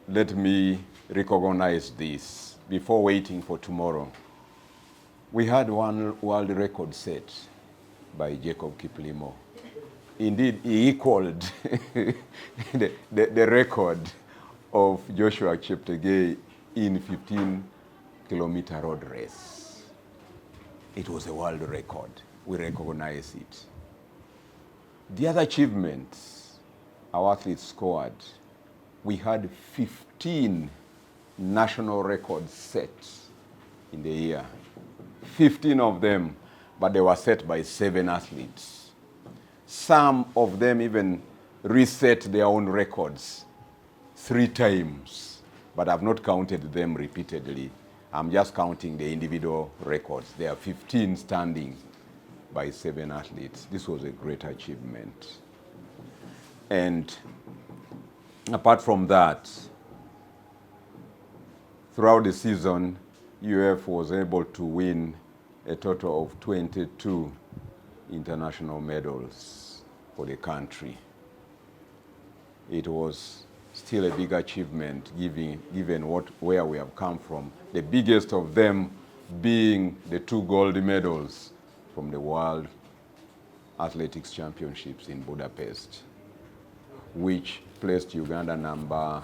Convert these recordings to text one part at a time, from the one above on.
let me recognize this before waiting for tomorrow. We had one world record set by Jacob Kiplimo. Indeed, he equaled the record of Joshua Cheptegei in 15-kilometer road race. It was a world record. We recognize it. The other achievements our athletes scored, we had 15 national records set in the year. 15 of them, but they were set by 7 athletes. Some of them even reset their own records 3 times, but I've not counted them repeatedly. I'm just counting the individual records. There are 15 standing by 7 athletes. This was a great achievement. And apart from that, throughout the season, UF was able to win a total of 22 international medals for the country. It was still a big achievement given where we have come from. The biggest of them being the 2 gold medals from the World Athletics Championships in Budapest, which placed Uganda number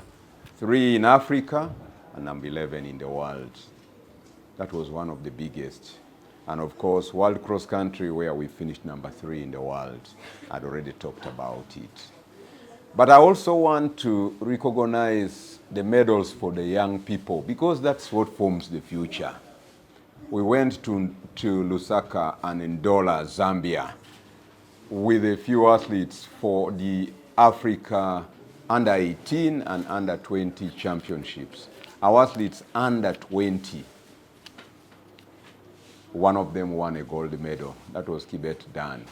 3 in Africa and number 11 in the world. That was one of the biggest. And of course, World Cross Country, where we finished number 3 in the world. I'd already talked about it. But I also want to recognize the medals for the young people, because that's what forms the future. We went to Lusaka and Ndola, Zambia, with a few athletes for the Africa under 18 and under 20 championships. Our athletes under 20, one of them won a gold medal. That was Kibet Dan.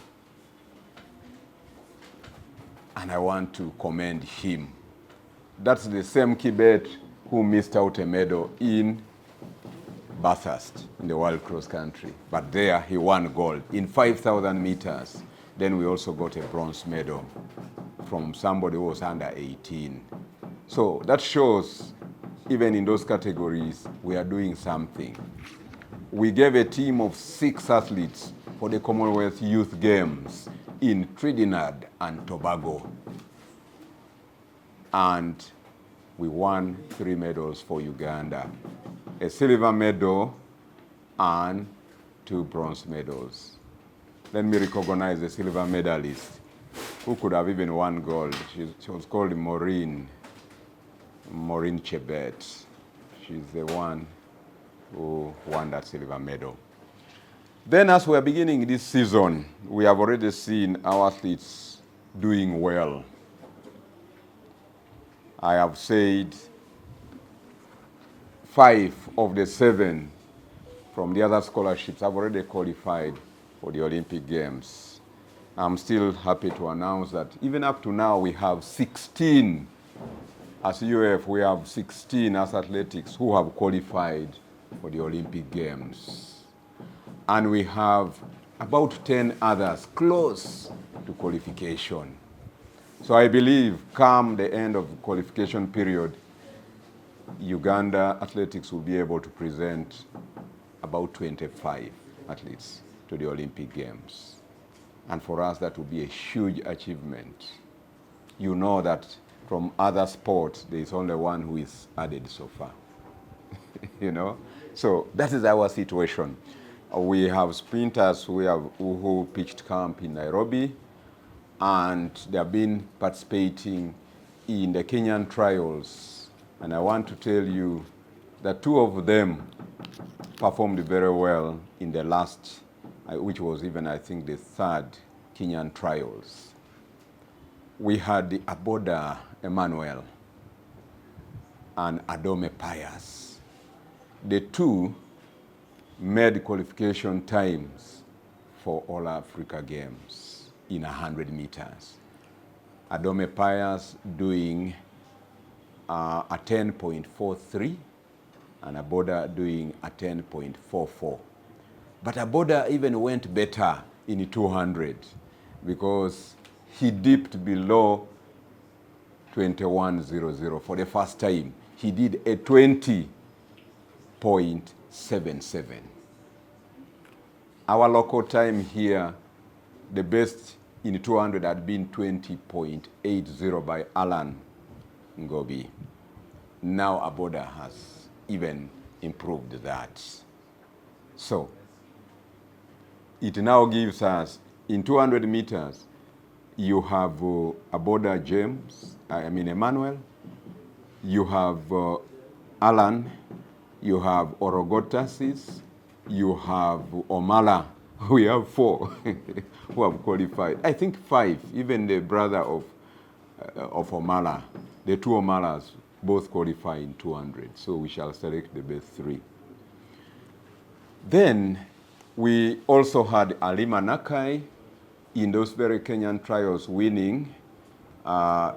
And I want to commend him. That's the same Kibet who missed out a medal in Bathurst in the World Cross Country. But there he won gold in 5,000 meters. Then we also got a bronze medal from somebody who was under 18. So that shows even in those categories we are doing something. We gave a team of 6 athletes for the Commonwealth Youth Games in Trinidad and Tobago. And we won 3 medals for Uganda. A silver medal and 2 bronze medals. Let me recognize the silver medalist who could have even won gold. She was called Maureen Chebet. She's the one who won that silver medal. Then as we are beginning this season, we have already seen our athletes doing well. I have said 5 of the 7 from the other scholarships have already qualified for the Olympic Games. I'm still happy to announce that even up to now we have 16, as UF we have 16 as athletics who have qualified for the Olympic Games. And we have about 10 others close to qualification. So I believe come the end of the qualification period, Uganda athletics will be able to present about 25 athletes to the Olympic Games. And for us, that will be a huge achievement. You know that from other sports, there is only one who is added so far. You know? So that is our situation. We have sprinters who pitched camp in Nairobi, and they have been participating in the Kenyan trials. And I want to tell you that 2 of them performed very well in the last, which was even, I think, the 3rd Kenyan trials. We had the Aboda Emmanuel and Adome Pius. The 2 made qualification times for All Africa Games in 100 meters. Adome Pius doing a 10.43 and Aboda doing a 10.44. But Aboda even went better in 200 because he dipped below 21:00 for the first time. He did a 20.77. Our local time here, the best in 200 had been 20.80 by Alan Ngobi. Now Aboda has even improved that. So it now gives us, in 200 meters, you have Aboda Emmanuel, you have Alan, you have Orogotasis, you have Omala. We have 4 who have qualified. I think 5, even the brother of Omala, the 2 Omalas both qualify in 200. So we shall select the best 3. Then we also had Alima Nakai in those very Kenyan trials winning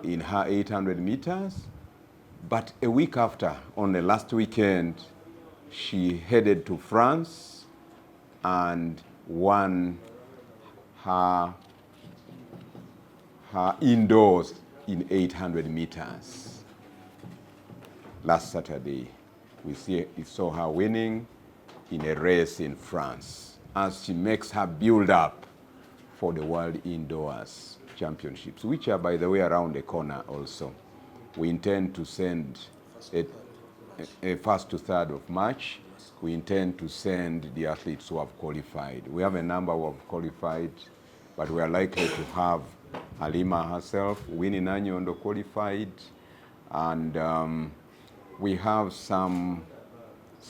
in her 800 meters. But a week after, on the last weekend, she headed to France and won her indoors in 800 meters. Last Saturday, we saw her winning in a race in France as she makes her build up for the World Indoors Championships, which are, by the way, around the corner also. We intend to send a 1st to 3rd of March. We intend to send the athletes who have qualified. We have a number who have qualified, but we are likely to have Halima herself, Winnie Nanyondo qualified, and we have some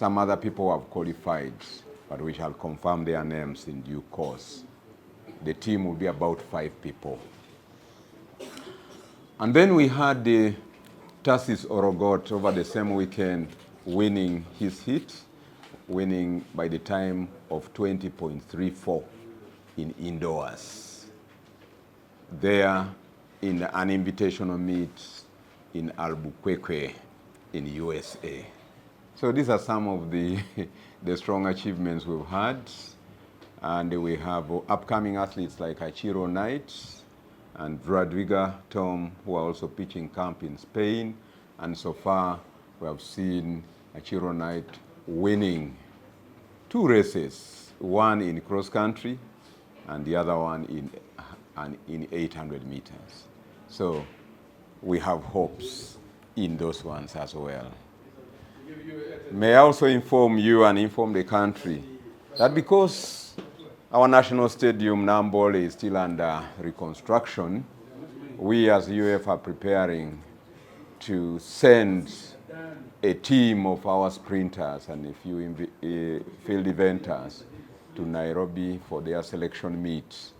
other people who have qualified, but we shall confirm their names in due course. The team will be about 5 people. And then we had the Tarsis Orogot over the same weekend winning his heat, winning by the time of 20.34 in indoors. There in an invitational meet in Albuquerque in USA. So these are some of the strong achievements we've had. And we have upcoming athletes like Achiro Knight and Rodrigo Tom, who are also pitching camp in Spain. And so far, we have seen Achiro Knight winning 2 races, one in cross country and the other one in 800 meters. So we have hopes in those ones as well. May I also inform you and inform the country that because our national stadium, Nambole, is still under reconstruction, we as UF are preparing to send a team of our sprinters and a few field eventers to Nairobi for their selection meet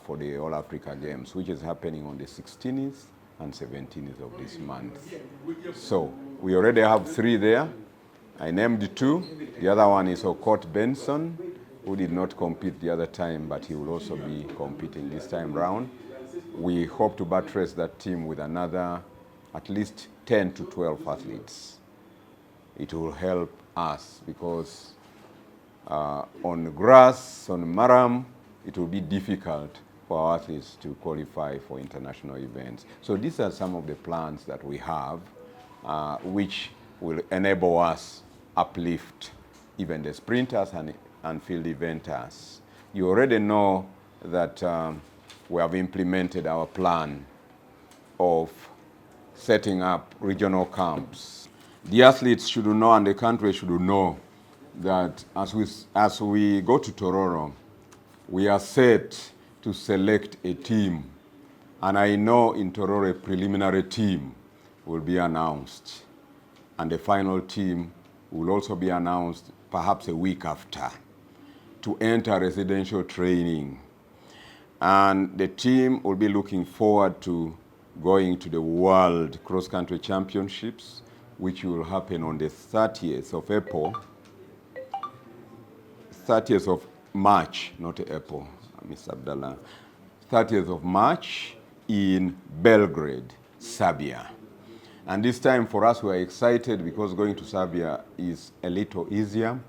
for the All Africa Games, which is happening on the 16th and 17th of this month. So we already have 3 there. I named 2. The other one is Okot Benson, who did not compete the other time, but he will also be competing this time round. We hope to buttress that team with another at least 10 to 12 athletes. It will help us because on grass, on Maram, it will be difficult for our athletes to qualify for international events. So these are some of the plans that we have, which will enable us uplift even the sprinters and field eventers. You already know that we have implemented our plan of setting up regional camps. The athletes should know and the country should know that as we go to Tororo, we are set to select a team. And I know in Tororo a preliminary team will be announced. And the final team will also be announced perhaps a week after to enter residential training. And the team will be looking forward to going to the World Cross Country Championships, which will happen on the 30th of April, 30th of March, not April, Mr. Abdallah, 30th of March in Belgrade, Serbia. And this time for us, we are excited because going to Serbia is a little easier.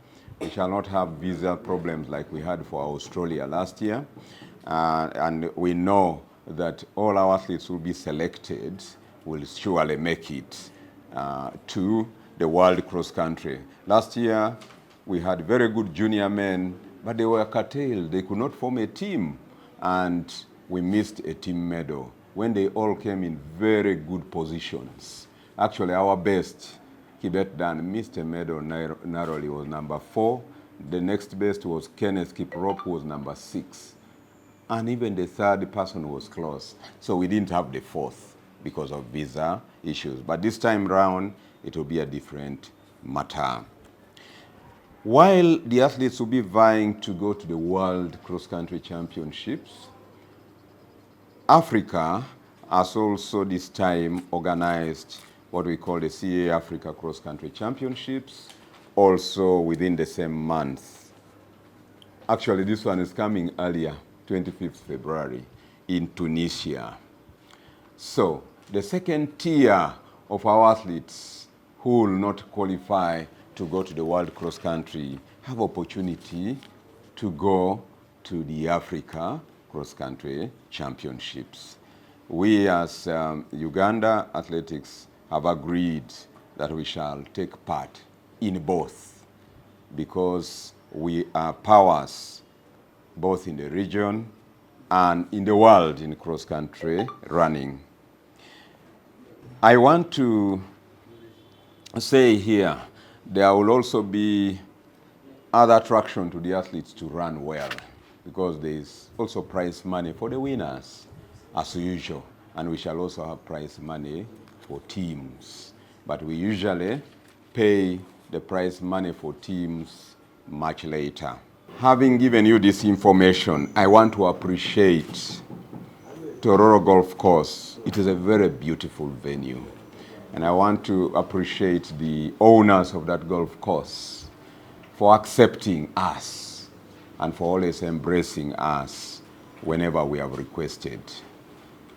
We shall not have visa problems like we had for Australia last year. And we know that all our athletes will be selected will surely make it to the World Cross Country. Last year, we had very good junior men, but they were curtailed. They could not form a team, and we missed a team medal when they all came in very good positions. Actually, our best, Kibet Dan, missed a medal narrowly, was number 4. The next best was Kenneth Kiprop, who was number 6. And even the third person was close. So we didn't have the fourth because of visa issues. But this time round, it will be a different matter. While the athletes will be vying to go to the World Cross-Country Championships, Africa has also this time organized what we call the CA Africa Cross-Country Championships, also within the same month. Actually, this one is coming earlier, 25th February, in Tunisia. So, the second tier of our athletes who will not qualify to go to the World Cross Country have opportunity to go to the Africa Cross Country Championships. We as Uganda Athletics have agreed that we shall take part in both because we are powers both in the region and in the world in cross-country running. I want to say here, there will also be other attraction to the athletes to run well because there is also prize money for the winners as usual, and we shall also have prize money for teams. But we usually pay the prize money for teams much later. Having given you this information, I want to appreciate Tororo Golf Course. It is a very beautiful venue. And I want to appreciate the owners of that golf course for accepting us and for always embracing us whenever we have requested.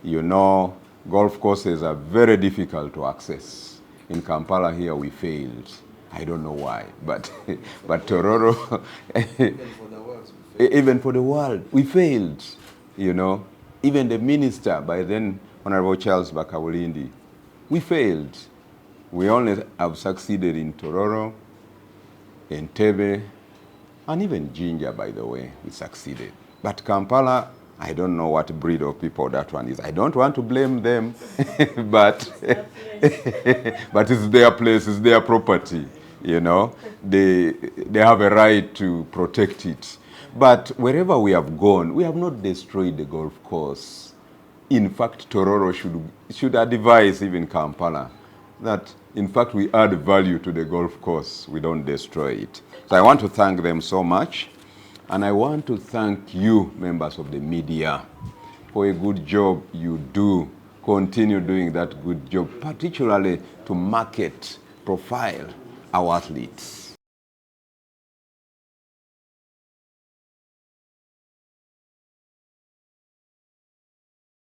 You know, golf courses are very difficult to access. In Kampala here, we failed. I don't know why, but Tororo, even for the world, we failed, you know. Even the minister, by then, Honorable Charles Bakawulindi, we failed. We only have succeeded in Tororo, Entebbe, and even Jinja, by the way, we succeeded. But Kampala, I don't know what breed of people that one is. I don't want to blame them, but it's their place, it's their property, you know. They have a right to protect it. But wherever we have gone, we have not destroyed the golf course. In fact, Tororo should advise even Kampala that, in fact, we add value to the golf course. We don't destroy it. So I want to thank them so much. And I want to thank you, members of the media, for a good job you do. Continue doing that good job, particularly to market, profile our athletes.